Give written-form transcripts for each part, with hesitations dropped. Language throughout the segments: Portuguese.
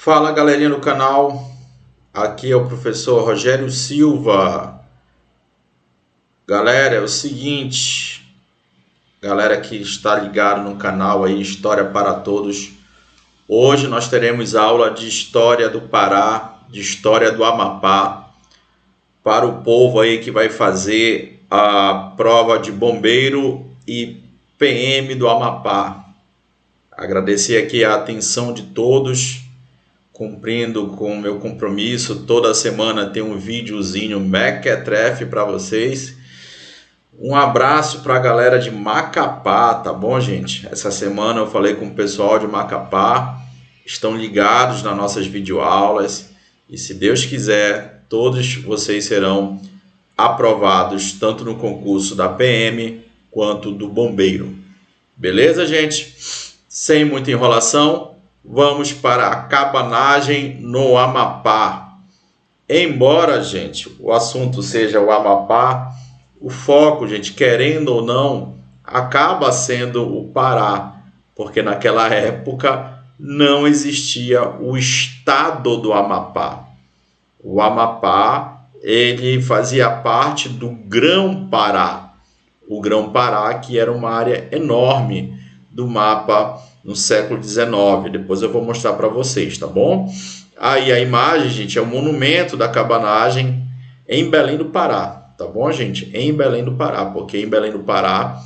Fala galerinha do canal, aqui é o professor Rogério Silva. Galera, é o seguinte, galera que está ligado no canal aí, História para Todos. Hoje nós teremos aula de História do Pará, de História do Amapá, para o povo aí que vai fazer a prova de bombeiro e PM do Amapá. Agradecer aqui a atenção de todos. Cumprindo com o meu compromisso, toda semana tem um videozinho mequetrefe para vocês. Um abraço para a galera de Macapá, tá bom, gente? Essa semana eu falei com o pessoal de Macapá, estão ligados nas nossas videoaulas e, se Deus quiser, todos vocês serão aprovados tanto no concurso da PM quanto do bombeiro. Beleza, gente? Sem muita enrolação, vamos para a cabanagem no Amapá. Embora, gente, o assunto seja o Amapá, o foco, gente, querendo ou não, acaba sendo o Pará, porque naquela época não existia o estado do Amapá. O Amapá, ele fazia parte do Grão-Pará. O Grão-Pará, que era uma área enorme do mapa no século XIX. Depois eu vou mostrar para vocês, tá bom? Aí a imagem, gente, é o monumento da cabanagem em Belém do Pará, tá bom, gente? Em Belém do Pará, porque em Belém do Pará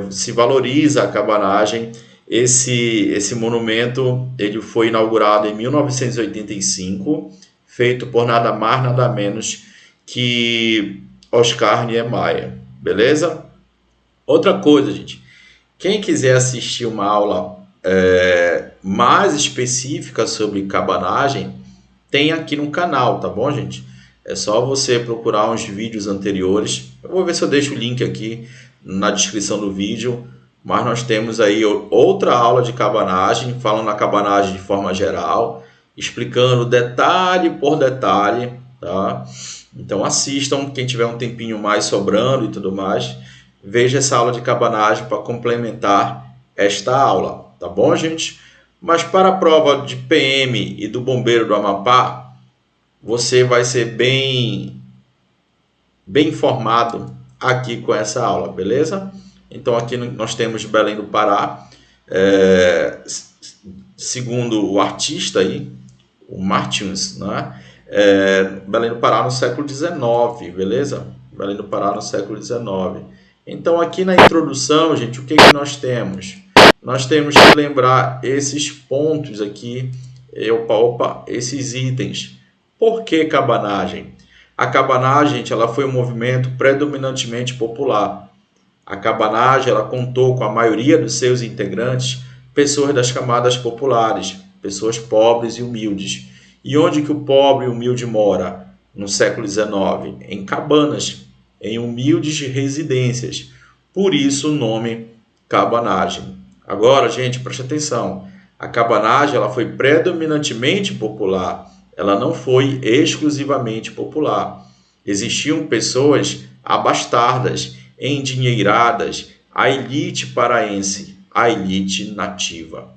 se valoriza a cabanagem. Esse monumento ele foi inaugurado em 1985, feito por nada mais, nada menos que Oscar Niemeyer, beleza? Outra coisa, gente, quem quiser assistir uma aula mais específica sobre cabanagem, tem aqui no canal, tá bom, gente? É só você procurar uns vídeos anteriores. Eu vou ver se eu deixo o link aqui na descrição do vídeo, mas nós temos aí outra aula de cabanagem, falando na cabanagem de forma geral, explicando detalhe por detalhe, tá? Então assistam, quem tiver um tempinho mais sobrando e tudo mais, veja essa aula de cabanagem para complementar esta aula, tá bom, gente? Mas para a prova de PM e do bombeiro do Amapá, você vai ser bem informado aqui com essa aula, beleza? Então aqui nós temos Belém do Pará, segundo o artista aí, o Martins, né? Belém do Pará no século XIX, beleza? Belém do Pará no século XIX. Então, aqui na introdução, gente, o que nós temos? Nós temos que lembrar esses pontos aqui, esses itens. Por que cabanagem? A cabanagem, gente, ela foi um movimento predominantemente popular. A cabanagem, ela contou com a maioria dos seus integrantes, pessoas das camadas populares, pessoas pobres e humildes. E onde que o pobre e humilde mora? No século XIX, em cabanas, em humildes residências. Por isso o nome cabanagem. Agora, gente, preste atenção. A cabanagem ela foi predominantemente popular. Ela não foi exclusivamente popular. Existiam pessoas abastardas, endinheiradas, a elite paraense, a elite nativa.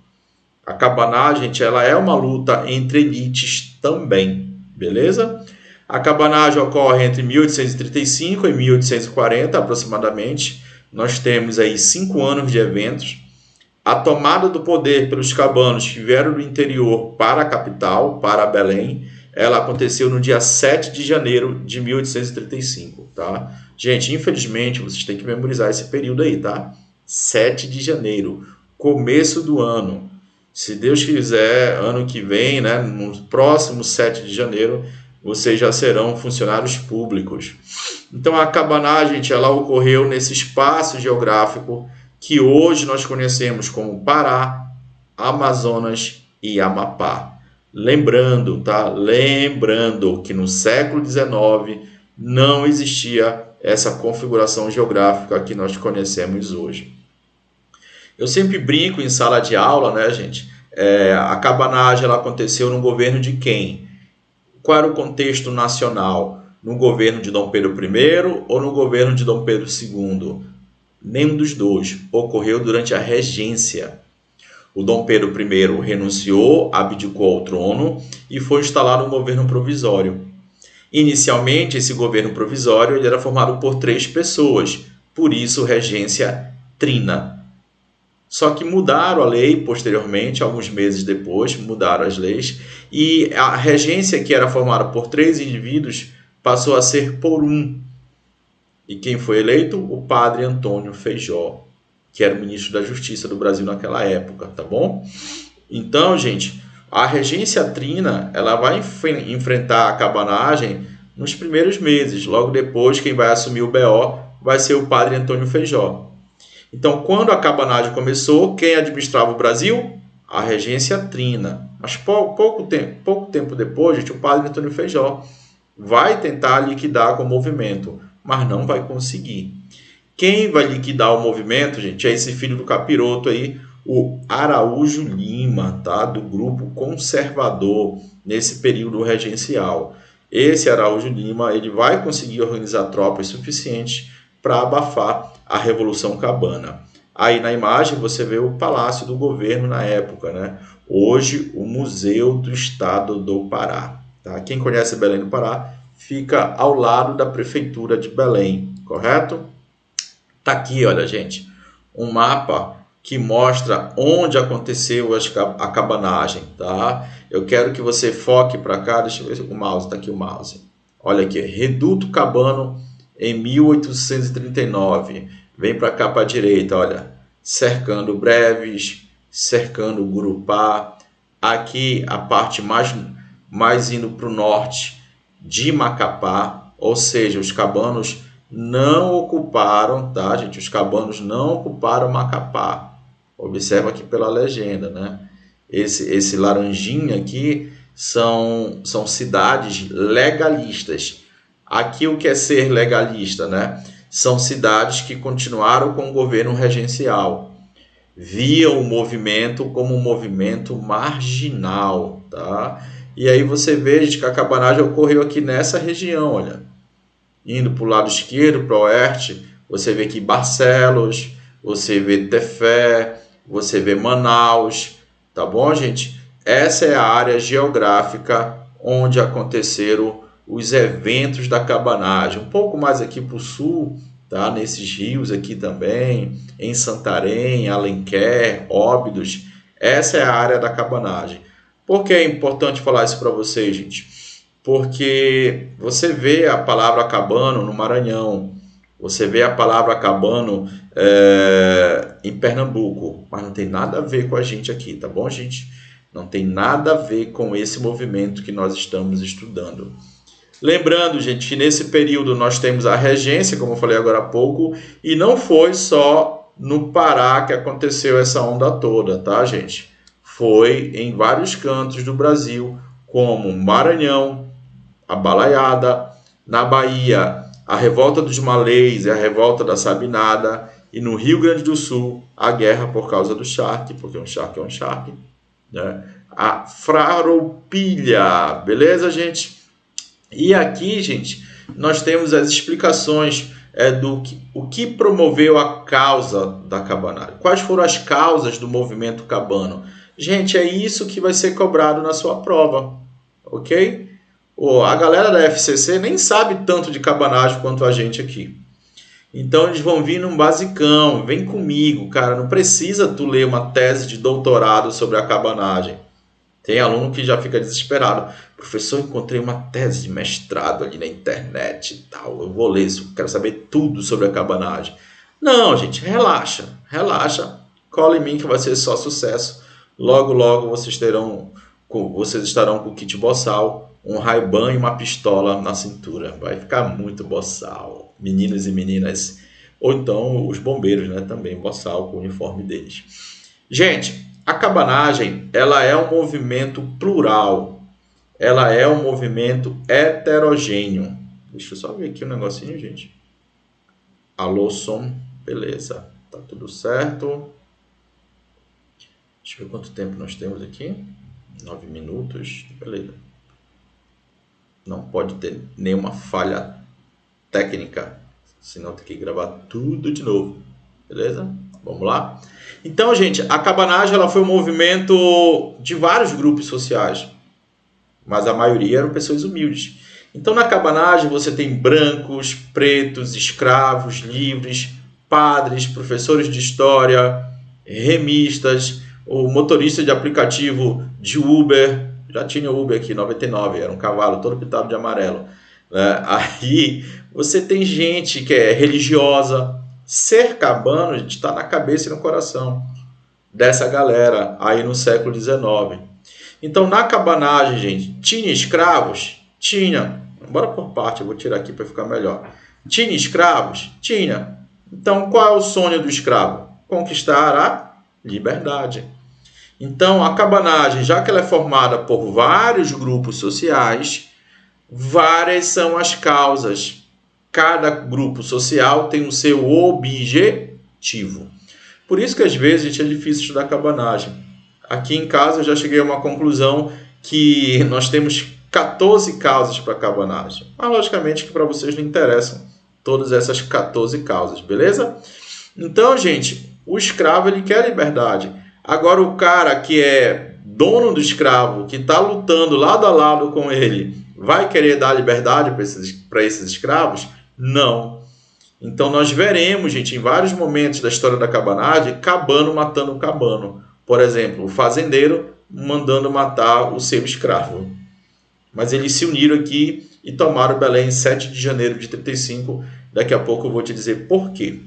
A cabanagem, gente, ela é uma luta entre elites também, beleza? A cabanagem ocorre entre 1835 e 1840, aproximadamente. Nós temos aí 5 anos de eventos. A tomada do poder pelos cabanos que vieram do interior para a capital, para Belém, ela aconteceu no dia 7 de janeiro de 1835, tá? Gente, infelizmente, vocês têm que memorizar esse período aí, tá? 7 de janeiro, começo do ano. Se Deus quiser, ano que vem, né, no próximo 7 de janeiro, vocês já serão funcionários públicos. Então a cabanagem, gente, ela ocorreu nesse espaço geográfico que hoje nós conhecemos como Pará, Amazonas e Amapá. Lembrando, tá? Lembrando que no século XIX não existia essa configuração geográfica que nós conhecemos hoje. Eu sempre brinco em sala de aula, né, gente? A cabanagem ela aconteceu no governo de quem? Qual era o contexto nacional? No governo de Dom Pedro I ou no governo de Dom Pedro II? Nenhum dos dois. Ocorreu durante a regência. O Dom Pedro I renunciou, abdicou ao trono e foi instalado um governo provisório. Inicialmente, esse governo provisório ele era formado por 3 pessoas, por isso regência trina. Só que mudaram a lei posteriormente, alguns meses depois, mudaram as leis, e a regência que era formada por 3 indivíduos passou a ser por um. E quem foi eleito? O padre Antônio Feijó, que era o ministro da Justiça do Brasil naquela época, tá bom? Então, gente, a regência trina, ela vai enfrentar a cabanagem nos primeiros meses. Logo depois, quem vai assumir o BO vai ser o padre Antônio Feijó. Então, quando a cabanagem começou, quem administrava o Brasil? A regência trina. Mas pouco tempo depois, gente, o padre Antônio Feijó vai tentar liquidar com o movimento, mas não vai conseguir. Quem vai liquidar o movimento, gente, é esse filho do capiroto aí, o Araújo Lima, tá? Do grupo conservador nesse período regencial. Esse Araújo Lima ele vai conseguir organizar tropas suficientes para abafar a Revolução Cabana. Aí na imagem você vê o palácio do governo na época, né? Hoje o Museu do Estado do Pará. Tá? Quem conhece Belém do Pará fica ao lado da prefeitura de Belém, correto? Tá aqui, olha, gente, um mapa que mostra onde aconteceu a cabanagem, tá? Eu quero que você foque para cá, deixa eu ver se o mouse, tá aqui o mouse. Olha aqui, Reduto Cabano em 1839. Vem para cá para a direita, olha, cercando Breves, cercando Gurupá. Aqui a parte mais indo para o norte de Macapá, ou seja, os cabanos não ocuparam, tá, gente? Os cabanos não ocuparam Macapá. Observa aqui pela legenda, né? Esse laranjinha aqui são cidades legalistas. Aqui o que é ser legalista, né? São cidades que continuaram com o governo regencial. Viam o movimento como um movimento marginal, tá? E aí você vê, gente, que a cabanagem ocorreu aqui nessa região, olha. Indo para o lado esquerdo, para o oeste, você vê aqui Barcelos, você vê Tefé, você vê Manaus, tá bom, gente? Essa é a área geográfica onde aconteceram os eventos da cabanagem. Um pouco mais aqui para o sul, tá? Nesses rios aqui também, em Santarém, Alenquer, Óbidos. Essa é a área da cabanagem. Por que é importante falar isso para vocês, gente? Porque você vê a palavra cabano no Maranhão, você vê a palavra cabano em Pernambuco, mas não tem nada a ver com a gente aqui, tá bom, gente? Não tem nada a ver com esse movimento que nós estamos estudando. Lembrando, gente, que nesse período nós temos a regência, como eu falei agora há pouco, e não foi só no Pará que aconteceu essa onda toda, tá, gente? Foi em vários cantos do Brasil, como Maranhão, a Balaiada, na Bahia, a revolta dos Malês e a revolta da Sabinada, e no Rio Grande do Sul, a guerra por causa do charque, porque um charque é um charque, né? A Farroupilha, beleza, gente? E aqui, gente, nós temos as explicações o que promoveu a causa da cabanagem. Quais foram as causas do movimento cabano? Gente, é isso que vai ser cobrado na sua prova, ok? A galera da FCC nem sabe tanto de cabanagem quanto a gente aqui. Então eles vão vir num basicão, vem comigo, cara, não precisa tu ler uma tese de doutorado sobre a cabanagem. Tem aluno que já fica desesperado. Professor, encontrei uma tese de mestrado ali na internet e tal. Eu vou ler isso, quero saber tudo sobre a cabanagem. Não, gente, relaxa. Cola em mim que vai ser só sucesso. Logo, logo vocês estarão com o kit boçal, um Ray-Ban e uma pistola na cintura. Vai ficar muito boçal. Meninos e meninas. Ou então os bombeiros, né? Também boçal com o uniforme deles. Gente, a cabanagem, ela é um movimento plural, ela é um movimento heterogêneo. Deixa eu só ver aqui um negocinho, gente. Alô, som, beleza, tá tudo certo. Deixa eu ver quanto tempo nós temos aqui. 9 minutos, beleza. Não pode ter nenhuma falha técnica, senão tem que gravar tudo de novo, beleza? Vamos lá? Então, gente, a cabanagem ela foi um movimento de vários grupos sociais, mas a maioria eram pessoas humildes. Então, na cabanagem você tem brancos, pretos, escravos, livres, padres, professores de história, remistas, o motorista de aplicativo de Uber, já tinha Uber aqui, 99, era um cavalo todo pintado de amarelo. Né? Aí você tem gente que é religiosa. Ser cabano está na cabeça e no coração dessa galera aí no século XIX. Então, na cabanagem, gente, tinha escravos? Tinha. Bora por parte, eu vou tirar aqui para ficar melhor. Tinha escravos? Tinha. Então, qual é o sonho do escravo? Conquistar a liberdade. Então, a cabanagem, já que ela é formada por vários grupos sociais, várias são as causas. Cada grupo social tem o seu objetivo. Por isso que às vezes, gente, é difícil estudar cabanagem. Aqui em casa eu já cheguei a uma conclusão que nós temos 14 causas para a cabanagem. Mas logicamente que para vocês não interessam todas essas 14 causas, beleza? Então, gente, o escravo ele quer liberdade. Agora o cara que é dono do escravo, que está lutando lado a lado com ele, vai querer dar liberdade para esses escravos? Não. Então nós veremos, gente, em vários momentos da história da cabanagem, cabano matando o cabano. Por exemplo, o fazendeiro mandando matar o seu escravo. Mas eles se uniram aqui e tomaram Belém em 7 de janeiro de 35. Daqui a pouco eu vou te dizer por quê.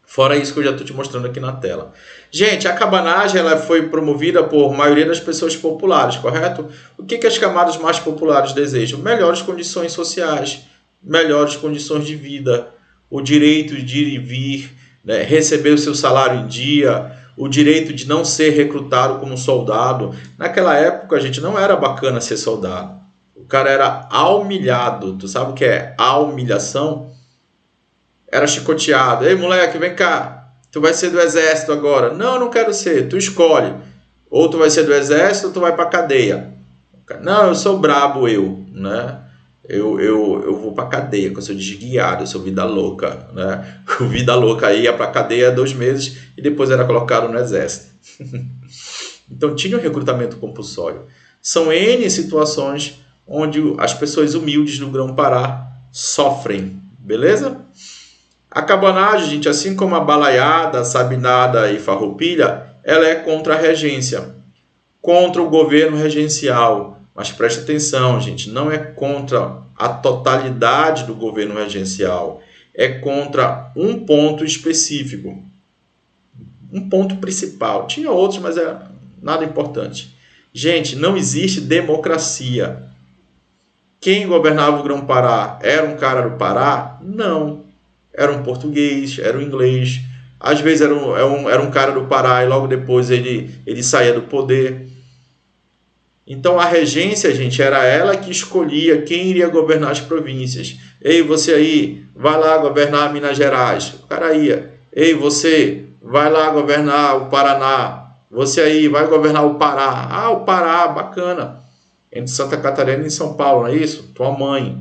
Fora isso que eu já estou te mostrando aqui na tela. Gente, a cabanagem ela foi promovida por maioria das pessoas populares, correto? O que as camadas mais populares desejam? Melhores condições sociais, melhores condições de vida, o direito de ir e vir, né, receber o seu salário em dia, o direito de não ser recrutado como soldado. Naquela época, a gente não era bacana ser soldado. O cara era humilhado. Tu sabe o que é a humilhação? Era chicoteado. Ei, moleque, vem cá. Tu vai ser do exército agora. Não, eu não quero ser. Tu escolhe. Ou tu vai ser do exército ou tu vai pra cadeia. Não, eu sou brabo, né? Eu vou pra cadeia, porque eu sou desguiado, eu sou vida louca, né? O vida louca aí ia pra cadeia 2 meses e depois era colocado no exército. Então tinha um recrutamento compulsório. São N situações onde as pessoas humildes do Grão-Pará sofrem, beleza? A cabanagem, gente, assim como a balaiada, a sabinada e farroupilha, ela é contra a regência, contra o governo regencial. Mas preste atenção, gente, não é contra a totalidade do governo regencial, é contra um ponto específico, um ponto principal. Tinha outros, mas é nada importante. Gente, não existe democracia. Quem governava o Grão-Pará era um cara do Pará? Não. Era um português, era um inglês. Às vezes era um cara do Pará e logo depois ele saía do poder. Então a regência, gente, era ela que escolhia quem iria governar as províncias. Ei, você aí, vai lá governar Minas Gerais. O cara ia. Ei, você, vai lá governar o Paraná. Você aí, vai governar o Pará. Ah, o Pará, bacana. Entre Santa Catarina e São Paulo, não é isso? Tua mãe.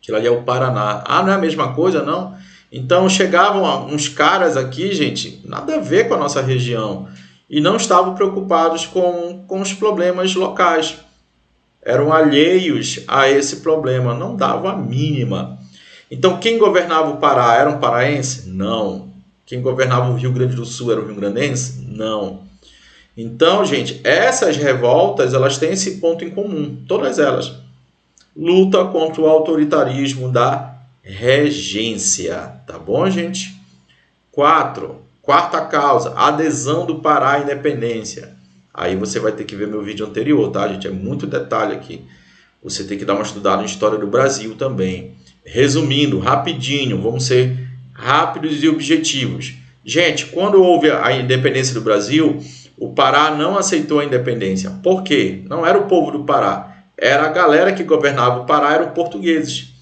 Aquilo ali é o Paraná. Ah, não é a mesma coisa, não? Então chegavam uns caras aqui, gente, nada a ver com a nossa região. E não estavam preocupados com os problemas locais. Eram alheios a esse problema, não davam a mínima. Então, quem governava o Pará era um paraense? Não. Quem governava o Rio Grande do Sul era um rio-grandense? Não. Então, gente, essas revoltas, elas têm esse ponto em comum, todas elas. Luta contra o autoritarismo da regência, tá bom, gente? 4. Quarta causa, adesão do Pará à independência. Aí você vai ter que ver meu vídeo anterior, tá, gente? É muito detalhe aqui. Você tem que dar uma estudada em história do Brasil também. Resumindo, rapidinho, vamos ser rápidos e objetivos. Gente, quando houve a independência do Brasil, o Pará não aceitou a independência. Por quê? Não era o povo do Pará. Era a galera que governava o Pará, eram portugueses.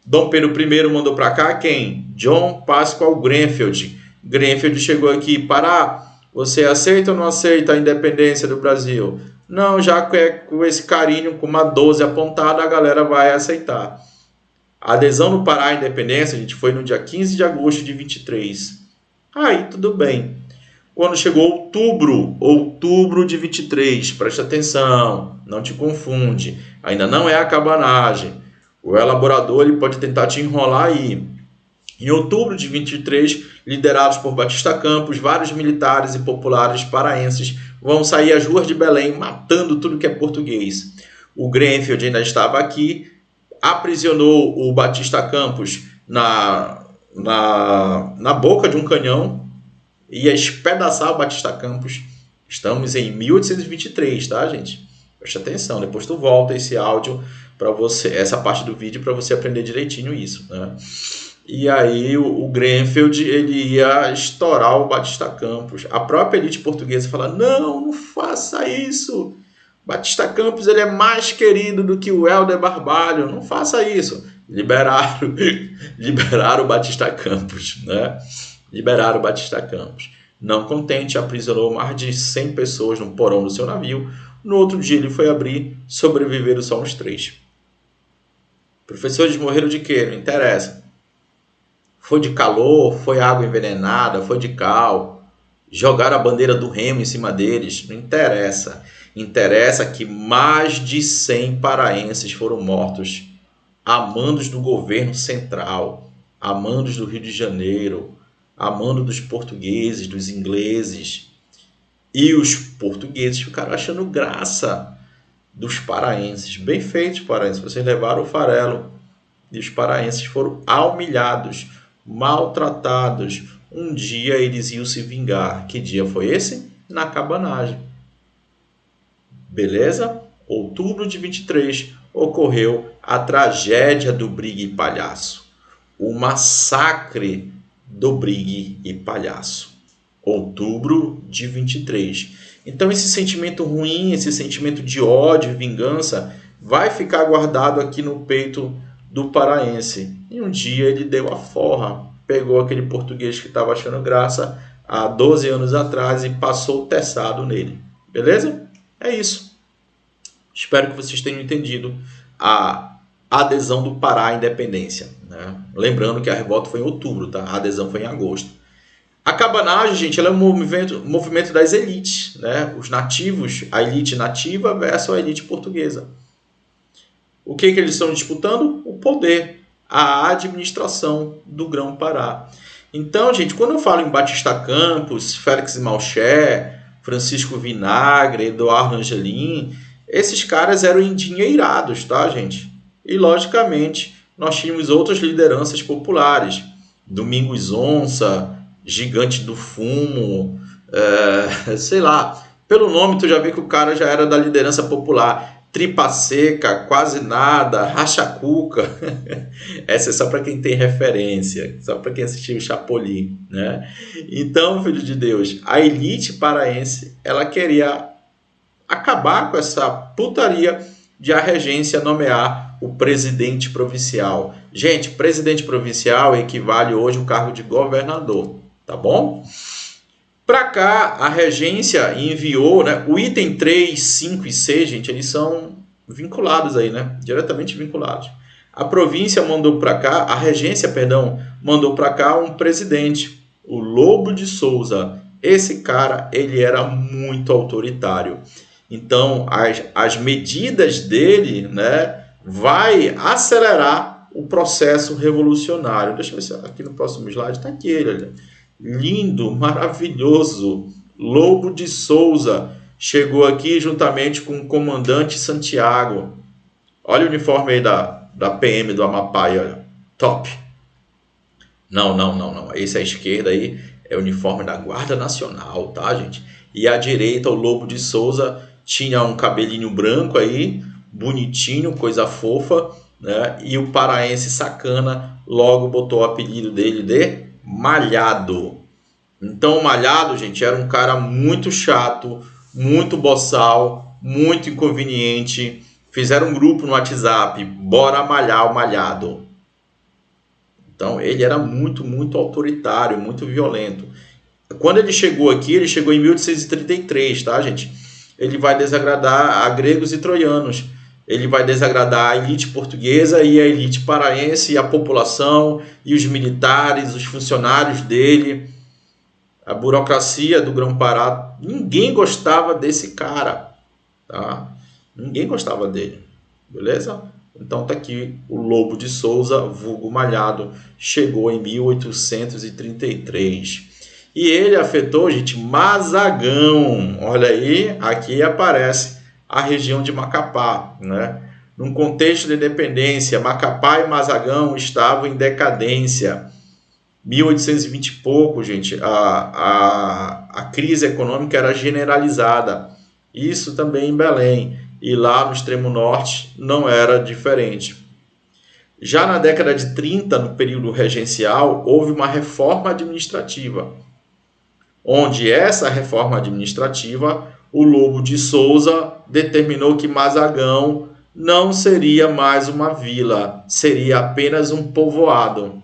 Dom Pedro I mandou para cá quem? John Pascoal Grenfell. Grenfell chegou aqui, Pará, você aceita ou não aceita a independência do Brasil? Não, já com esse carinho, com uma 12 apontada, a galera vai aceitar. A adesão do Pará à independência, gente, foi no dia 15 de agosto de 23. Aí, tudo bem. Quando chegou outubro de 23, presta atenção, não te confunde, ainda não é a cabanagem. O elaborador ele pode tentar te enrolar aí. Em outubro de 23, liderados por Batista Campos, vários militares e populares paraenses vão sair às ruas de Belém matando tudo que é português. O Grenfell ainda estava aqui, aprisionou o Batista Campos na boca de um canhão, ia espedaçar o Batista Campos. Estamos em 1823, tá, gente? Preste atenção, depois tu volta esse áudio para você, essa parte do vídeo, para você aprender direitinho isso, né? E aí o Grenfell ele ia estourar o Batista Campos. A própria elite portuguesa fala: não faça isso. Batista Campos ele é mais querido do que o Helder Barbalho. Não faça isso. Liberaram o Batista Campos, né? Liberaram o Batista Campos. Não contente, aprisionou mais de 100 pessoas no porão do seu navio. No outro dia ele foi abrir, sobreviveram só uns 3. Professores morreram de quê? Não interessa. Foi de calor, foi água envenenada, foi de cal. Jogaram a bandeira do remo em cima deles. Não interessa. Interessa que mais de 100 paraenses foram mortos a mandos do governo central, a mandos do Rio de Janeiro, a mando dos portugueses, dos ingleses. E os portugueses ficaram achando graça dos paraenses. Bem feito, paraenses. Vocês levaram o farelo. E os paraenses foram humilhados, maltratados. Um dia eles iam se vingar. Que dia foi esse? Na cabanagem. Beleza? Outubro de 23 ocorreu a tragédia do Brigue e Palhaço. O massacre do Brigue e Palhaço. Outubro de 23. Então esse sentimento ruim, esse sentimento de ódio, vingança, vai ficar guardado aqui no peito do paraense. E um dia ele deu a forra, pegou aquele português que estava achando graça há 12 anos atrás e passou o teçado nele. Beleza? É isso. Espero que vocês tenham entendido a adesão do Pará à independência, né? Lembrando que a revolta foi em outubro, tá? A adesão foi em agosto. A cabanagem, gente, ela é um movimento das elites, né? Os nativos, a elite nativa versus a elite portuguesa. O que eles estão disputando? O poder, a administração do Grão-Pará. Então, gente, quando eu falo em Batista Campos, Félix Malcher, Francisco Vinagre, Eduardo Angelim, esses caras eram endinheirados, tá, gente? E, logicamente, nós tínhamos outras lideranças populares. Domingos Onça, Gigante do Fumo, sei lá. Pelo nome, tu já vê que o cara já era da liderança popular. Tripa Seca, Quase Nada, Racha Cuca. Essa é só para quem tem referência, só para quem assistiu o Chapolin, né? Então, filho de Deus, a elite paraense, ela queria acabar com essa putaria de a regência nomear o presidente provincial. Gente, presidente provincial equivale hoje ao cargo de governador, tá bom? Para cá, a regência enviou, né? O item 3, 5 e 6, gente, eles são vinculados aí, né? Diretamente vinculados. A província mandou para cá, a regência, perdão, mandou para cá um presidente, o Lobo de Souza. Esse cara, ele era muito autoritário. Então, as medidas dele, né, vai acelerar o processo revolucionário. Deixa eu ver se aqui no próximo slide está aqui ele, olha. Lindo, maravilhoso, Lobo de Souza chegou aqui juntamente com o comandante Santiago. Olha o uniforme aí da PM do Amapá, olha, top. Não, esse à esquerda aí é o uniforme da Guarda Nacional, tá, gente? E à direita o Lobo de Souza tinha um cabelinho branco aí, bonitinho, coisa fofa, né? E o paraense sacana logo botou o apelido dele de Malhado. Então o Malhado, gente, era um cara muito chato, muito boçal, muito inconveniente. Fizeram um grupo no WhatsApp, bora malhar o Malhado. Então ele era muito autoritário, muito violento. Quando ele chegou aqui, ele chegou em 1833, tá, gente? Ele vai desagradar a gregos e troianos. Ele vai desagradar a elite portuguesa e a elite paraense, e a população, e os militares, os funcionários dele. a burocracia do Grão-Pará, ninguém gostava desse cara, tá? Ninguém gostava dele, beleza? Então tá aqui o Lobo de Souza, vulgo Malhado, chegou em 1833. E ele afetou, gente, Mazagão. Olha aí, aqui aparece a região de Macapá, né? Num contexto de independência, Macapá e Mazagão estavam em decadência. 1820 e pouco, gente, a crise econômica era generalizada. Isso também em Belém. E lá no extremo norte não era diferente. Já na década de 30, no período regencial, houve uma reforma administrativa, onde essa reforma administrativa, o Lobo de Souza determinou que Mazagão não seria mais uma vila, seria apenas um povoado.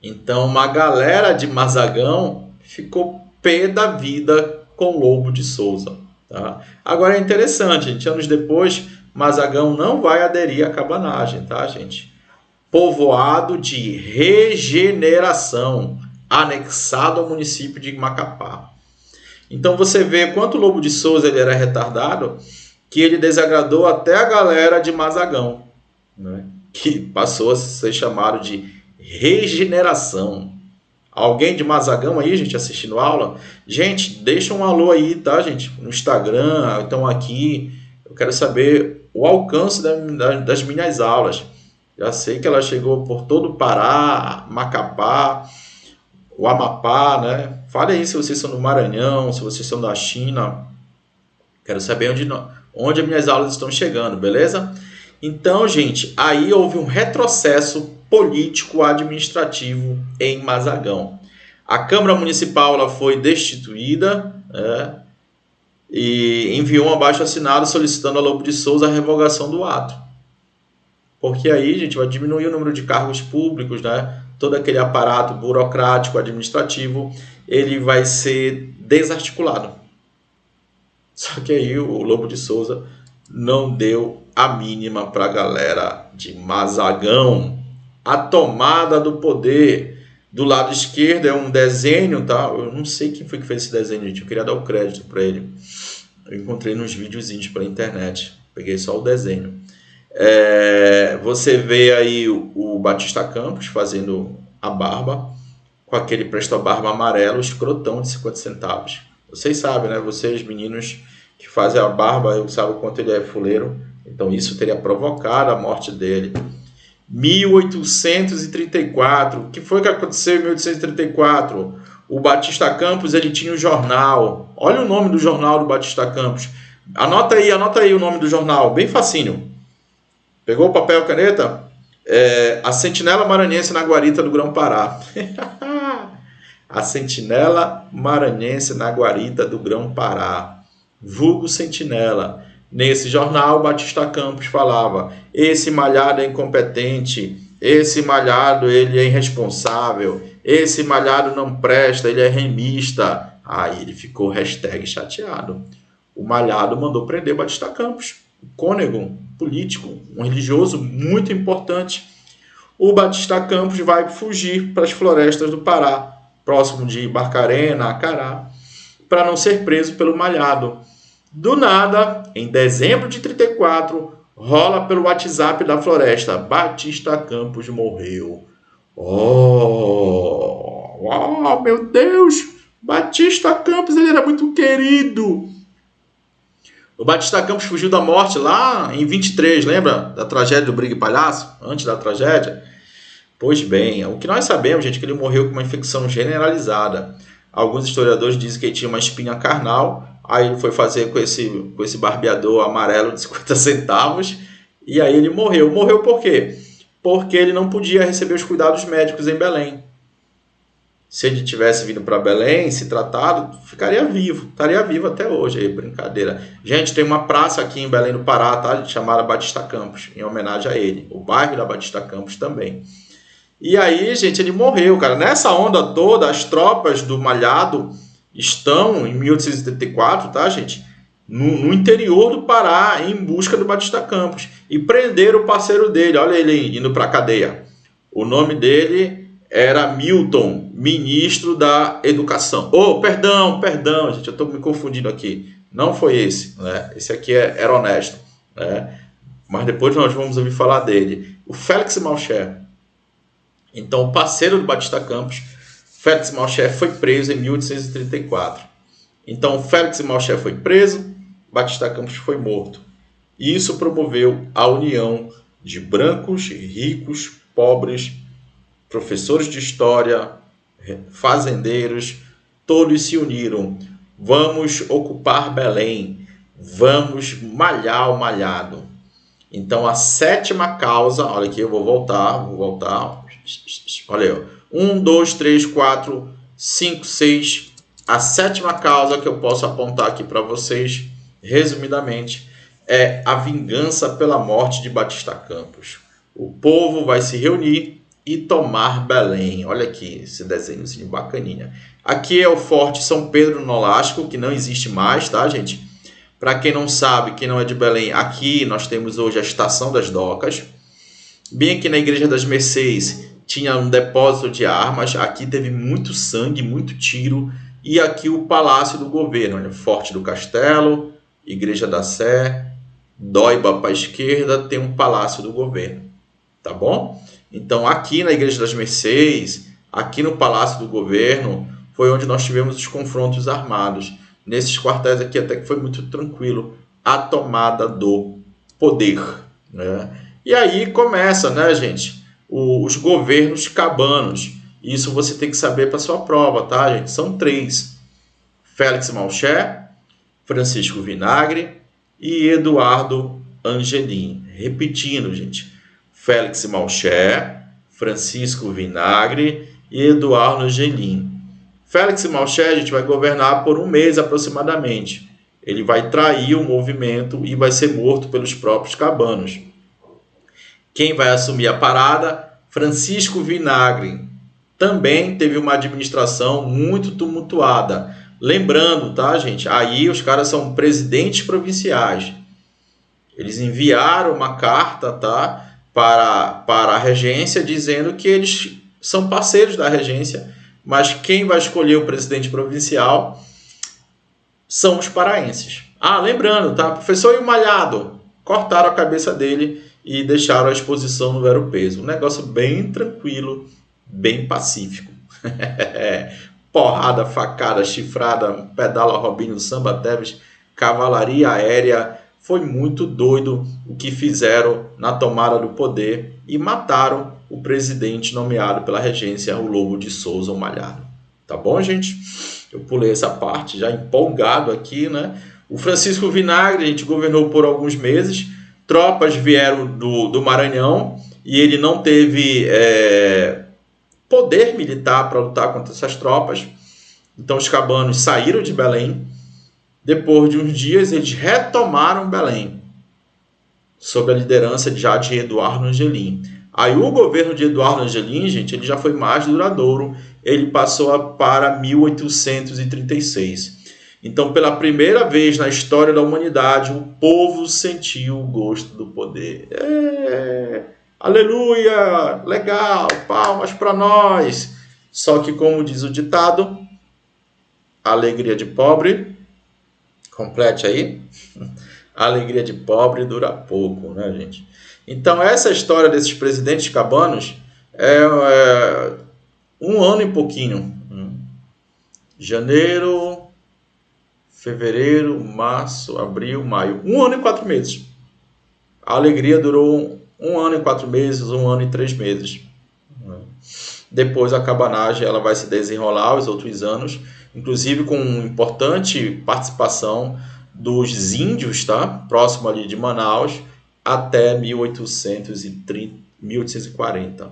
Então, uma galera de Mazagão ficou pé da vida com Lobo de Souza. Tá? Agora é interessante, gente, anos depois, Mazagão não vai aderir à cabanagem, tá, gente? Povoado de regeneração, anexado ao município de Macapá. Então você vê quanto o Lobo de Souza ele era retardado, que ele desagradou até a galera de Mazagão, né? Que passou a ser chamado de regeneração. Alguém de Mazagão aí, gente, assistindo aula? Gente, deixa um alô aí, tá, gente? No Instagram, então aqui. Eu quero saber o alcance das minhas aulas. Já sei que ela chegou por todo o Pará, Macapá, o Amapá, né? Fale aí se vocês são do Maranhão, se vocês são da China. Quero saber onde as minhas aulas estão chegando, beleza? Então, gente, aí houve um retrocesso político-administrativo em Mazagão. A Câmara Municipal ela foi destituída, e enviou um abaixo-assinado solicitando a Lobo de Souza a revogação do ato. Porque aí, gente, vai diminuir o número de cargos públicos, né? Todo aquele aparato burocrático, administrativo, ele vai ser desarticulado. Só que aí o Lobo de Souza não deu a mínima para a galera de Mazagão. A tomada do poder. Do lado esquerdo é um desenho, tá? Eu não sei quem foi que fez esse desenho, gente. Eu queria dar o crédito para ele. Eu encontrei nos videozinhos pela internet. Peguei só o desenho. Você vê aí o Batista Campos fazendo a barba, com aquele presto-barba amarelo, escrotão de 50 centavos. Vocês sabem, né? Vocês, meninos que fazem a barba, sabem o quanto ele é fuleiro. Então isso teria provocado a morte dele. 1834. O que foi que aconteceu em 1834? O Batista Campos ele tinha um jornal. Olha o nome do jornal do Batista Campos. Anota aí o nome do jornal, bem facinho. Pegou o papel e caneta? A Sentinela Maranhense na Guarita do Grão-Pará. A Sentinela Maranhense na Guarita do Grão-Pará. Vulgo Sentinela. Nesse jornal, Batista Campos falava: esse malhado é incompetente, esse malhado ele é irresponsável, esse malhado não presta, ele é remista. Aí ele ficou chateado. O malhado mandou prender Batista Campos, o cônego político, um religioso muito importante. O Batista Campos vai fugir para as florestas do Pará, próximo de Barcarena, Acará, para não ser preso pelo malhado. Do nada, em dezembro de 34, rola pelo WhatsApp da floresta: Batista Campos morreu. Oh, meu Deus! Batista Campos, ele era muito querido. O Batista Campos fugiu da morte lá em 23, lembra da tragédia do Brigue Palhaço? Antes da tragédia? Pois bem, o que nós sabemos, gente, é que ele morreu com uma infecção generalizada. Alguns historiadores dizem que ele tinha uma espinha carnal. Aí ele foi fazer com esse barbeador amarelo de 50 centavos. E aí ele morreu. Morreu por quê? Porque ele não podia receber os cuidados médicos em Belém. Se ele tivesse vindo para Belém, se tratado, ficaria vivo. Estaria vivo até hoje. Aí, brincadeira. Gente, tem uma praça aqui em Belém do Pará, tá? Chamada Batista Campos, em homenagem a ele. O bairro da Batista Campos também. E aí, gente, ele morreu, cara. Nessa onda toda, as tropas do Malhado estão, em 1874, tá, gente? No interior do Pará, em busca do Batista Campos. E prenderam o parceiro dele. Olha ele indo para a cadeia. O nome dele era Milton, ministro da Educação. Oh, perdão, gente, eu estou me confundindo aqui. Não foi esse, né? Esse aqui era honesto, né? Mas depois nós vamos ouvir falar dele. O Félix Malcher. Então, o parceiro do Batista Campos, Félix Malcher, foi preso em 1834. Então, Félix Malcher foi preso, Batista Campos foi morto. E isso promoveu a união de brancos, ricos, pobres, professores de história, fazendeiros, todos se uniram. Vamos ocupar Belém, vamos malhar o malhado. Então, a sétima causa, olha aqui, eu vou voltar. Olha aí, 1, 2, 3, 4, 5, 6. A sétima causa que eu posso apontar aqui para vocês, resumidamente, é a vingança pela morte de Batista Campos. O povo vai se reunir e tomar Belém. Olha aqui esse desenhozinho bacaninha. Aqui é o Forte São Pedro Nolasco, que não existe mais, tá, gente? Para quem não sabe, quem não é de Belém, aqui nós temos hoje a Estação das Docas. Bem aqui na Igreja das Mercês tinha um depósito de armas. Aqui teve muito sangue, muito tiro. E aqui o Palácio do Governo, olha, Forte do Castelo, Igreja da Sé, Dóiba para a esquerda, tem um Palácio do Governo. Tá bom? Então aqui na Igreja das Mercês, aqui no Palácio do Governo, foi onde nós tivemos os confrontos armados. Nesses quartéis aqui até que foi muito tranquilo a tomada do poder, né? E aí começa, né, gente, os governos cabanos. Isso você tem que saber para sua prova, tá, gente? São 3. Félix Malcher, Francisco Vinagre e Eduardo Angelim. Repetindo, gente. Félix Malcher, Francisco Vinagre e Eduardo Angelim. Félix Malcher, a gente vai governar por 1 mês aproximadamente. Ele vai trair o movimento e vai ser morto pelos próprios cabanos. Quem vai assumir a parada? Francisco Vinagre. Também teve uma administração muito tumultuada. Lembrando, tá, gente? Aí os caras são presidentes provinciais. Eles enviaram uma carta, tá, para a regência dizendo que eles são parceiros da regência, mas quem vai escolher o presidente provincial são os paraenses. Ah, lembrando, tá? Professor e o Malhado cortaram a cabeça dele e deixaram a exposição no Ver-o-Peso. Um negócio bem tranquilo, bem pacífico. Porrada, facada, chifrada, pedala Robinho, samba Teves, cavalaria aérea. Foi muito doido o que fizeram na tomada do poder e mataram o presidente nomeado pela regência, o Lobo de Souza, o Malhado. Tá bom, gente? Eu pulei essa parte já empolgado aqui, né? O Francisco Vinagre, a gente governou por alguns meses. Tropas vieram do Maranhão e ele não teve poder militar para lutar contra essas tropas. Então os cabanos saíram de Belém. Depois de uns dias, eles retomaram Belém, sob a liderança de Eduardo Angelim. Aí o governo de Eduardo Angelim, gente, ele já foi mais duradouro. Ele passou para 1836. Então, pela primeira vez na história da humanidade, o povo sentiu o gosto do poder. Aleluia! Legal! Palmas para nós! Só que, como diz o ditado, a alegria de pobre... Complete aí. A alegria de pobre dura pouco, né, gente? Então, essa história desses presidentes cabanos é 1 ano e pouquinho. Janeiro, fevereiro, março, abril, maio. 1 ano e 4 meses. A alegria durou 1 ano e 4 meses, 1 ano e 3 meses. Depois a cabanagem ela vai se desenrolar os outros anos, inclusive com importante participação dos índios, tá? Próximo ali de Manaus, até 1840,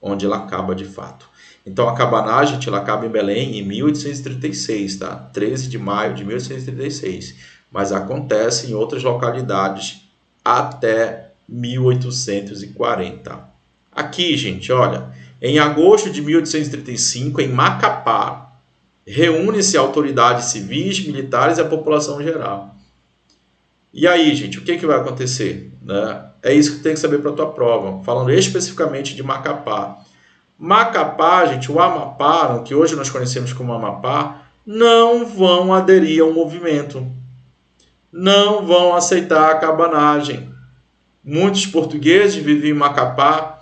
onde ela acaba de fato. Então a cabanagem ela acaba em Belém em 1836, tá? 13 de maio de 1836, mas acontece em outras localidades até 1840. Aqui, gente, olha, em agosto de 1835, em Macapá, reúne-se autoridades civis, militares e a população geral. E aí, gente, o que vai acontecer? Né? É isso que tem que saber para a tua prova. Falando especificamente de Macapá. Macapá, gente, o Amapá, o que hoje nós conhecemos como Amapá, não vão aderir ao movimento, não vão aceitar a cabanagem. Muitos portugueses viviam em Macapá,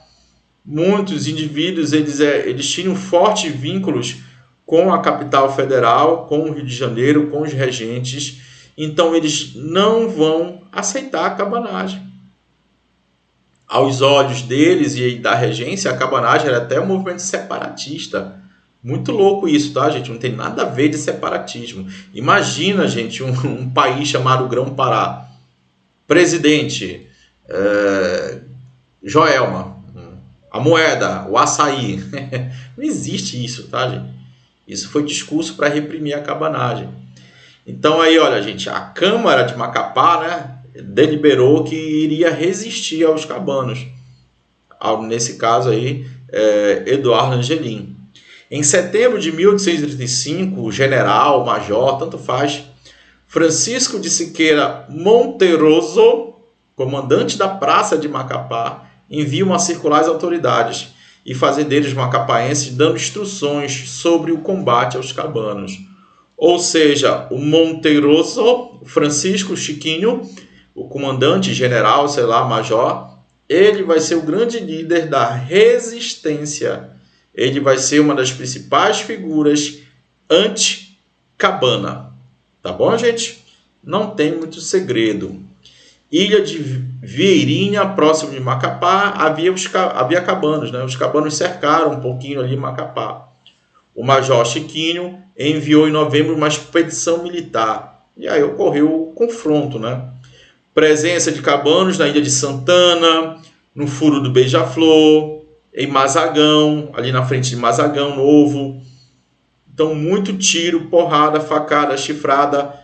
muitos indivíduos eles tinham fortes vínculos com a capital federal, com o Rio de Janeiro, com os regentes, então eles não vão aceitar a cabanagem. Aos olhos deles e da regência, a cabanagem era até um movimento separatista. Muito louco isso, tá, gente? Não tem nada a ver de separatismo. Imagina, gente, um país chamado Grão-Pará. Presidente, Joelma, a moeda, o açaí. Não existe isso, tá, gente? Isso foi discurso para reprimir a cabanagem. Então aí, olha, gente, a Câmara de Macapá, né, deliberou que iria resistir aos cabanos. Nesse caso aí, Eduardo Angelim. Em setembro de 1835, o general, major, tanto faz, Francisco de Siqueira Monteroso, comandante da Praça de Macapá, envia uma circular às autoridades e fazendeiros macapaenses dando instruções sobre o combate aos cabanos. Ou seja, o Monteroso, Francisco Chiquinho, o comandante general, sei lá, major, ele vai ser o grande líder da resistência. Ele vai ser uma das principais figuras anti-cabana. Tá bom, gente? Não tem muito segredo. Ilha de Vieirinha, próximo de Macapá, havia cabanos, né? Os cabanos cercaram um pouquinho ali Macapá. O major Chiquinho enviou em novembro uma expedição militar. E aí ocorreu o confronto, né? Presença de cabanos na ilha de Santana, no Furo do Beija-Flor, em Mazagão, ali na frente de Mazagão Novo. Então, muito tiro, porrada, facada, chifrada.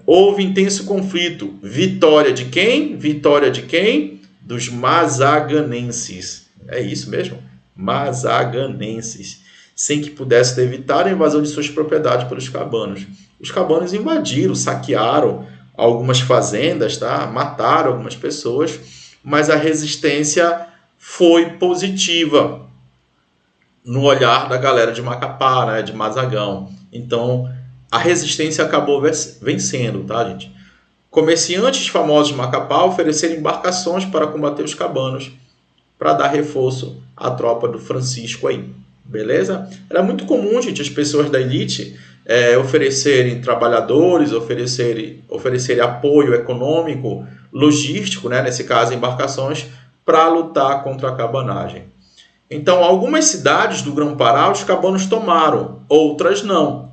Houve intenso conflito. Vitória de quem? Vitória de quem? Dos mazaganenses. É isso mesmo? Mazaganenses. Sem que pudessem evitar a invasão de suas propriedades pelos cabanos. Os cabanos invadiram, saquearam algumas fazendas, tá? Mataram algumas pessoas, mas a resistência foi positiva no olhar da galera de Macapá, né? De Mazagão. Então, a resistência acabou vencendo, tá, gente? Comerciantes famosos de Macapá ofereceram embarcações para combater os cabanos, para dar reforço à tropa do Francisco aí. Beleza? Era muito comum, gente, as pessoas da elite oferecerem trabalhadores, oferecerem apoio econômico, logístico, né, nesse caso embarcações, para lutar contra a cabanagem. Então, algumas cidades do Grão-Pará os cabanos tomaram, outras não.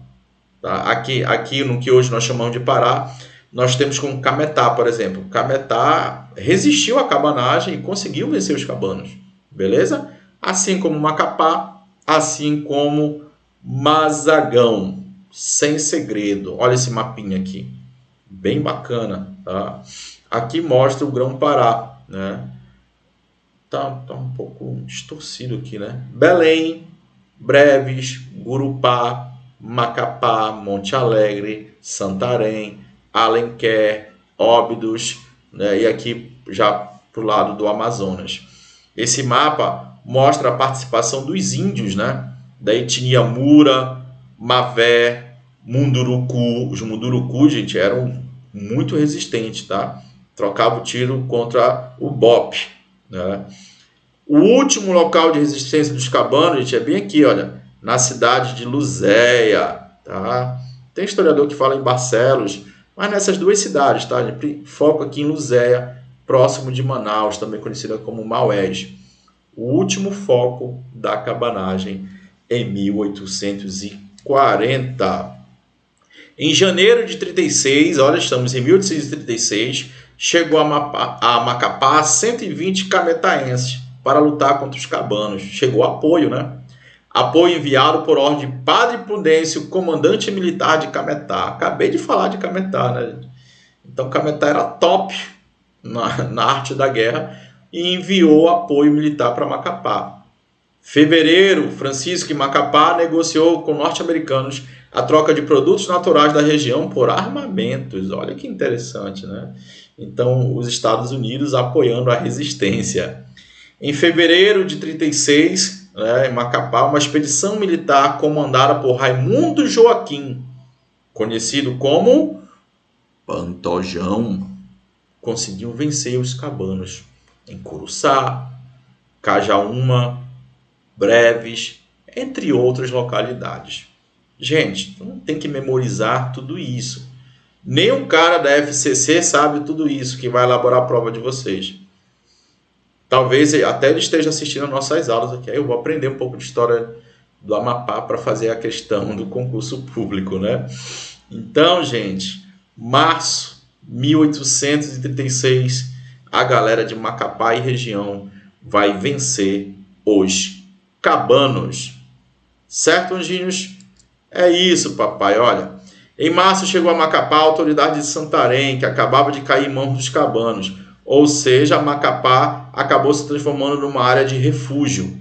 Tá? Aqui no que hoje nós chamamos de Pará, nós temos como Cametá, por exemplo. Cametá resistiu à cabanagem e conseguiu vencer os cabanos. Beleza? Assim como Macapá, assim como Mazagão. Sem segredo. Olha esse mapinha aqui. Bem bacana. Tá? Aqui mostra o Grão-Pará. Né? Tá um pouco distorcido aqui, né? Belém, Breves, Gurupá, Macapá, Monte Alegre, Santarém, Alenquer, Óbidos, né? E aqui já para o lado do Amazonas. Esse mapa mostra a participação dos índios, né? Da etnia Mura, Mavé, Munduruku. Os Munduruku, gente, eram muito resistentes, tá? Trocavam tiro contra o Bope, né? O último local de resistência dos cabanos, gente, é bem aqui, olha, na cidade de Luzéia, tá? Tem historiador que fala em Barcelos, mas nessas duas cidades, tá? Foco aqui em Luzéia, próximo de Manaus, também conhecida como Maués. O último foco da cabanagem em 1840. Em janeiro de 36, olha, estamos em 1836, chegou a Macapá 120 cametaenses para lutar contra os cabanos. Chegou apoio, né? Apoio enviado por ordem de Padre Prudêncio, comandante militar de Cametá. Acabei de falar de Cametá, né? Então, Cametá era top na arte da guerra e enviou apoio militar para Macapá. Fevereiro, Francisco em Macapá negociou com norte-americanos a troca de produtos naturais da região por armamentos. Olha que interessante, né? Então, os Estados Unidos apoiando a resistência. Em fevereiro de 36, né, em Macapá, uma expedição militar comandada por Raimundo Joaquim, conhecido como Pantojão, conseguiu vencer os cabanos em Curuçá, Cajaúma, Breves, entre outras localidades. Gente, não tem que memorizar tudo isso. Nem um cara da FCC sabe tudo isso que vai elaborar a prova de vocês. Talvez até ele esteja assistindo as nossas aulas aqui. Aí eu vou aprender um pouco de história do Amapá para fazer a questão do concurso público, né? Então, gente, março 1836, a galera de Macapá e região vai vencer os cabanos. Certo, anjinhos? É isso, papai. Olha, em março chegou a Macapá a autoridade de Santarém, que acabava de cair em mãos dos cabanos. Ou seja, Macapá acabou se transformando numa área de refúgio.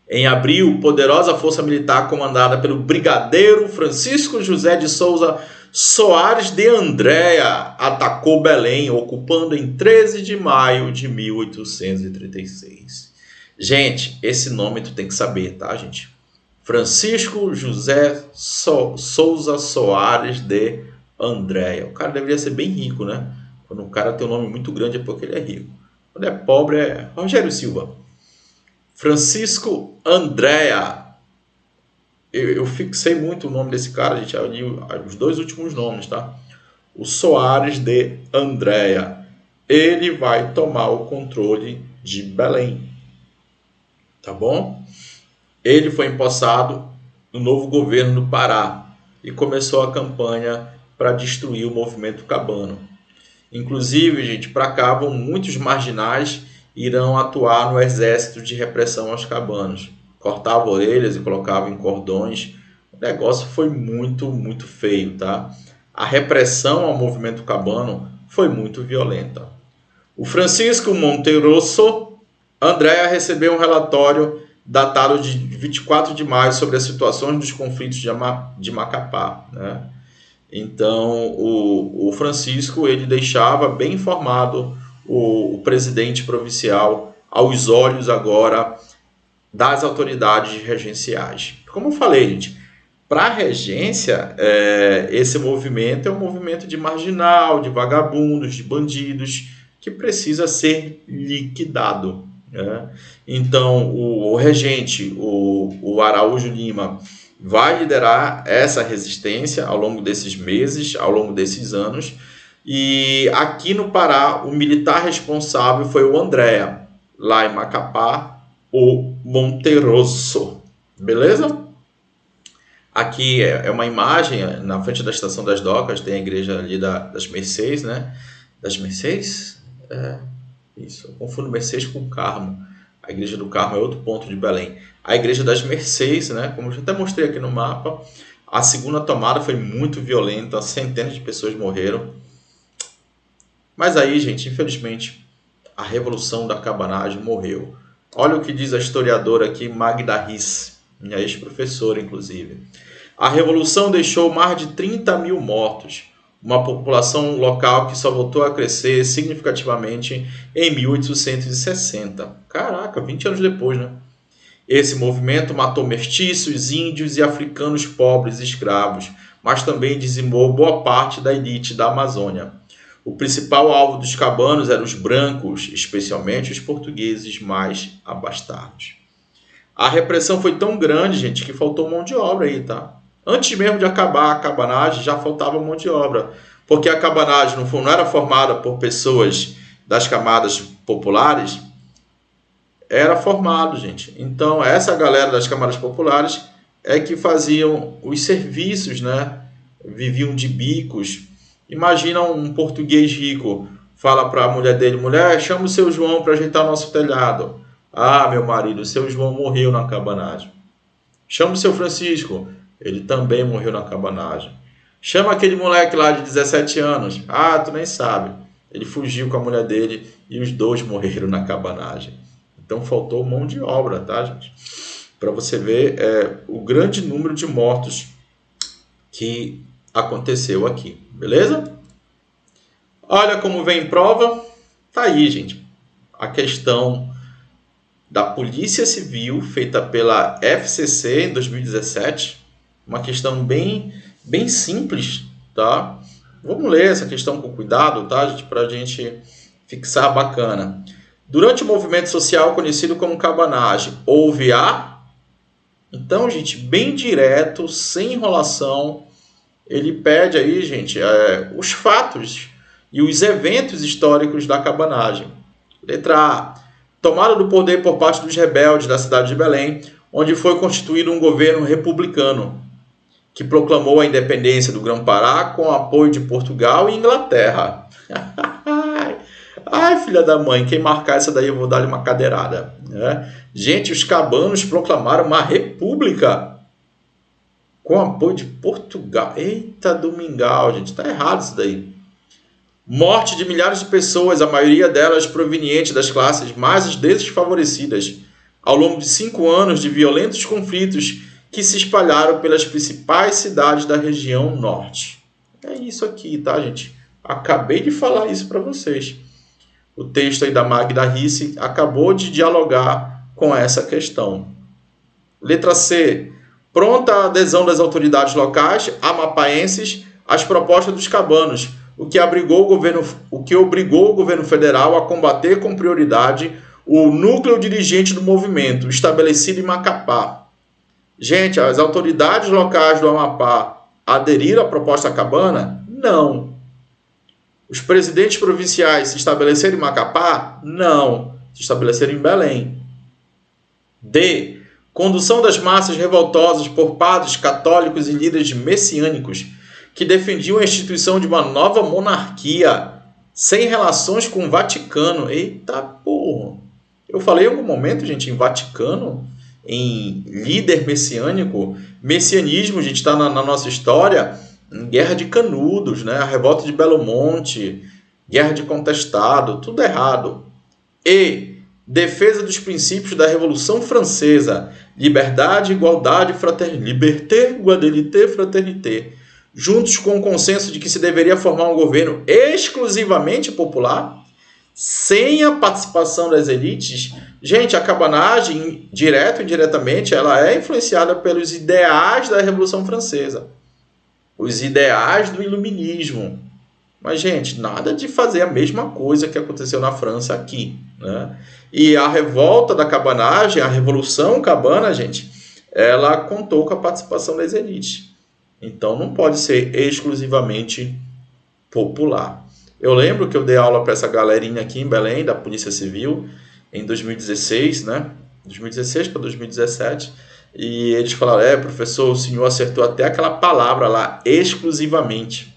Em abril, poderosa força militar comandada pelo brigadeiro Francisco José de Souza Soares de Andréa atacou Belém, ocupando em 13 de maio de 1836. Gente, esse nome tu tem que saber, tá, gente? Francisco José Souza Soares de Andréa. O cara deveria ser bem rico, né? Quando o cara tem um nome muito grande é porque ele é rico. Quando é pobre é Rogério Silva. Francisco Andréa. Eu fixei muito o nome desse cara, gente. Eu li os dois últimos nomes, tá? O Soares de Andréa. Ele vai tomar o controle de Belém. Tá bom? Ele foi empossado no novo governo do Pará e começou a campanha para destruir o movimento cabano. Inclusive, gente, para cá vão muitos marginais irão atuar no exército de repressão aos cabanos. Cortavam orelhas e colocavam em cordões. O negócio foi muito, muito feio, tá? A repressão ao movimento cabano foi muito violenta. O Francisco Monterosso Andréa recebeu um relatório datado de 24 de maio sobre as situações dos conflitos de Macapá, né? Então, o Francisco ele deixava bem informado o presidente provincial aos olhos agora das autoridades regenciais. Como eu falei, gente, para a regência, esse movimento é um movimento de marginal, de vagabundos, de bandidos, que precisa ser liquidado, né? Então, o regente, o Araújo Lima, vai liderar essa resistência ao longo desses meses, ao longo desses anos. E aqui no Pará, o militar responsável foi o Andréa. Lá em Macapá, o Monterosso. Beleza? Aqui é uma imagem, na frente da Estação das Docas, tem a igreja ali das Mercês, né? Das Mercês? Isso, eu confundo Mercês com Carmo. A igreja do Carmo é outro ponto de Belém. A igreja das Mercês, né? Como eu até mostrei aqui no mapa, a segunda tomada foi muito violenta, centenas de pessoas morreram. Mas aí, gente, infelizmente, a revolução da cabanagem morreu. Olha o que diz a historiadora aqui, Magda Riss, minha ex-professora, inclusive. A revolução deixou mais de 30 mil mortos, uma população local que só voltou a crescer significativamente em 1860. Caraca, 20 anos depois, né? Esse movimento matou mestiços, índios e africanos pobres e escravos, mas também dizimou boa parte da elite da Amazônia. O principal alvo dos cabanos eram os brancos, especialmente os portugueses mais abastados. A repressão foi tão grande, gente, que faltou mão de obra aí, tá? Antes mesmo de acabar a cabanagem, já faltava mão de obra, porque a cabanagem não era formada por pessoas das camadas populares, era formado, gente. Então, essa galera das camadas populares é que faziam os serviços, né? Viviam de bicos. Imagina um português rico, fala para a mulher dele, mulher, chama o seu João para ajeitar o nosso telhado. Ah, meu marido, o seu João morreu na cabanagem. Chama o seu Francisco, ele também morreu na cabanagem. Chama aquele moleque lá de 17 anos. Ah, tu nem sabe. Ele fugiu com a mulher dele e os dois morreram na cabanagem. Então faltou mão de obra, tá, gente? Para você ver o grande número de mortos que aconteceu aqui, beleza? Olha como vem prova. Tá aí, gente. A questão da Polícia Civil, feita pela FCC em 2017. Uma questão bem simples, tá? Vamos ler essa questão com cuidado, tá, gente? Para a gente fixar bacana. Durante o movimento social conhecido como cabanagem, houve a... Então, gente, bem direto, sem enrolação, ele pede aí, gente, os fatos e os eventos históricos da cabanagem. Letra A. Tomada do poder por parte dos rebeldes da cidade de Belém, onde foi constituído um governo republicano, que proclamou a independência do Grão-Pará com o apoio de Portugal e Inglaterra. Ai, filha da mãe, quem marcar essa daí eu vou dar-lhe uma cadeirada. Gente, os cabanos proclamaram uma república com apoio de Portugal. Eita, Domingal, gente, tá errado isso daí. Morte de milhares de pessoas, a maioria delas proveniente das classes mais desfavorecidas, ao longo de 5 anos de violentos conflitos que se espalharam pelas principais cidades da região norte. É isso aqui, tá, gente? Acabei de falar isso para vocês. O texto aí da Magda Risse acabou de dialogar com essa questão. Letra C. Pronta a adesão das autoridades locais amapaenses às propostas dos cabanos, o que obrigou o governo federal a combater com prioridade o núcleo dirigente do movimento, estabelecido em Macapá. Gente, as autoridades locais do Amapá aderiram à proposta cabana? Não. Os presidentes provinciais se estabeleceram em Macapá? Não. Se estabeleceram em Belém. D. Condução das massas revoltosas por padres católicos e líderes messiânicos que defendiam a instituição de uma nova monarquia sem relações com o Vaticano. Eita porra! Eu falei em algum momento, gente, em Vaticano, em líder messiânico. Messianismo, a gente está na nossa história em Guerra de Canudos, né? A revolta de Belo Monte, Guerra de Contestado, tudo errado. E defesa dos princípios da Revolução Francesa, liberdade, igualdade, fraternidade, liberté, igualité, fraternité, juntos com o consenso de que se deveria formar um governo exclusivamente popular, sem a participação das elites. Gente, a cabanagem, direto e indiretamente, ela é influenciada pelos ideais da Revolução Francesa, os ideais do iluminismo. Mas, gente, nada de fazer a mesma coisa que aconteceu na França aqui, né? E a revolta da cabanagem, a Revolução Cabana, gente, ela contou com a participação das elites. Então, não pode ser exclusivamente popular. Eu lembro que eu dei aula para essa galerinha aqui em Belém, da Polícia Civil, em 2016, né? 2016 para 2017. E eles falaram, professor, o senhor acertou até aquela palavra lá, exclusivamente.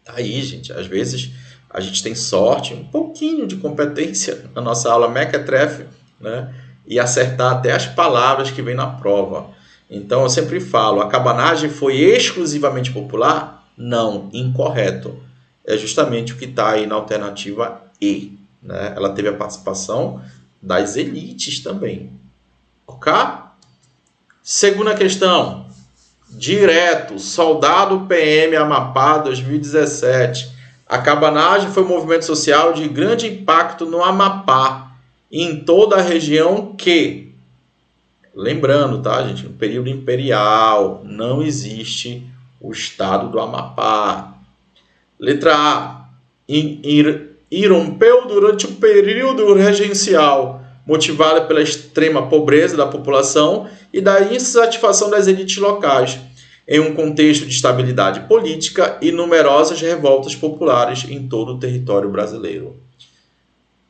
Tá aí, gente. Às vezes a gente tem sorte, um pouquinho de competência na nossa aula mequetrefe, né? E acertar até as palavras que vem na prova. Então, eu sempre falo, a cabanagem foi exclusivamente popular? Não, incorreto. É justamente o que está aí na alternativa E, né? Ela teve a participação das elites também. Ok? Segunda questão. Direto, soldado PM Amapá 2017. A cabanagem foi um movimento social de grande impacto no Amapá e em toda a região que, lembrando, tá, gente, no período imperial não existe o estado do Amapá. Letra A. Irrompeu durante o período regencial, motivada pela extrema pobreza da população e da insatisfação das elites locais, em um contexto de estabilidade política e numerosas revoltas populares em todo o território brasileiro.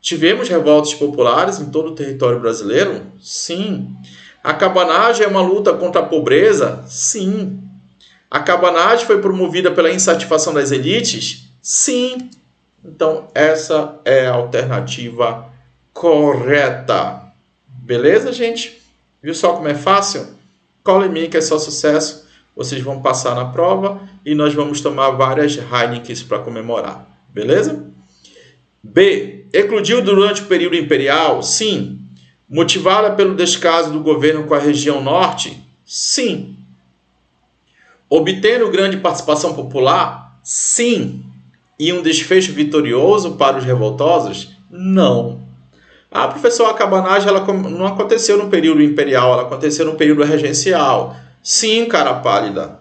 Tivemos revoltas populares em todo o território brasileiro? Sim. A cabanagem é uma luta contra a pobreza? Sim. A cabanagem foi promovida pela insatisfação das elites? Sim. Então, essa é a alternativa correta. Beleza, gente? Viu só como é fácil? Cola em mim que é só sucesso. Vocês vão passar na prova e nós vamos tomar várias Heinekens para comemorar. Beleza? B. Eclodiu durante o período imperial? Sim. Motivada pelo descaso do governo com a região norte? Sim. Obtendo grande participação popular? Sim. E um desfecho vitorioso para os revoltosos? Não. Ah, professor, a cabanagem ela não aconteceu no período imperial, ela aconteceu no período regencial. Sim, cara pálida.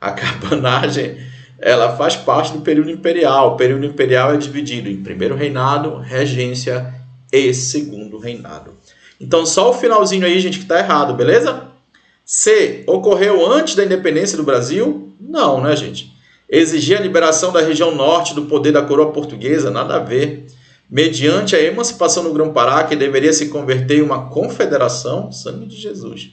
A cabanagem ela faz parte do período imperial. O período imperial é dividido em primeiro reinado, regência e segundo reinado. Então, só o finalzinho aí, gente, que está errado, beleza? C. Ocorreu antes da independência do Brasil? Não, né, gente? Exigir a liberação da região norte do poder da coroa portuguesa? Nada a ver. Mediante a emancipação do Grão-Pará, que deveria se converter em uma confederação? Sangue de Jesus.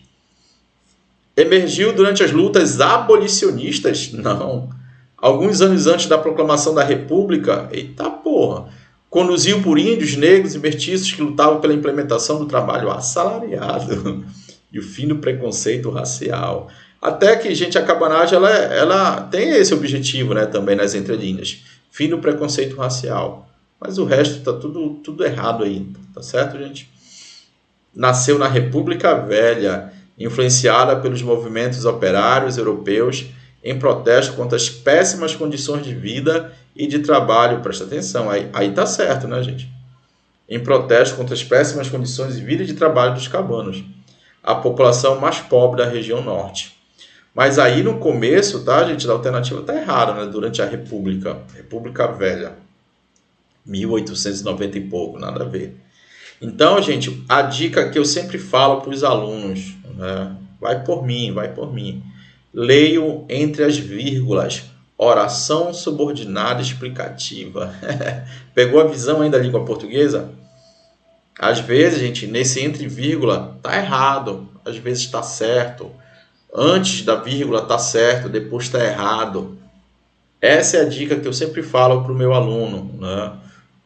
Emergiu durante as lutas abolicionistas? Não. Alguns anos antes da proclamação da República? Eita porra. Conduziu por índios, negros e mestiços que lutavam pela implementação do trabalho assalariado e o fim do preconceito racial. Até que, gente, a cabanagem ela tem esse objetivo, né, também nas entrelinhas. Fim do preconceito racial. Mas o resto tá tudo errado aí, tá certo, gente? Nasceu na República Velha, influenciada pelos movimentos operários europeus em protesto contra as péssimas condições de vida e de trabalho. Presta atenção, aí tá certo, né, gente? Em protesto contra as péssimas condições de vida e de trabalho dos cabanos, a população mais pobre da região norte. Mas aí no começo, tá, gente, a alternativa tá errada, né? Durante a República Velha, 1890 e pouco, nada a ver. Então, gente, a dica que eu sempre falo para os alunos, né? Vai por mim. Leio entre as vírgulas, oração subordinada explicativa. Pegou a visão aí da língua portuguesa? Às vezes, gente, nesse entre vírgula tá errado, às vezes está certo. Antes da vírgula tá certo, depois está errado. Essa é a dica que eu sempre falo para o meu aluno, né?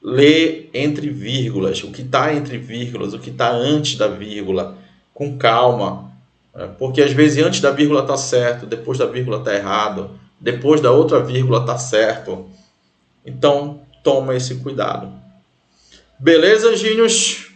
Lê entre vírgulas, o que está entre vírgulas, o que está antes da vírgula, com calma, né? Porque às vezes antes da vírgula está certo, depois da vírgula está errado, depois da outra vírgula está certo. Então, toma esse cuidado. Beleza, anjinhos?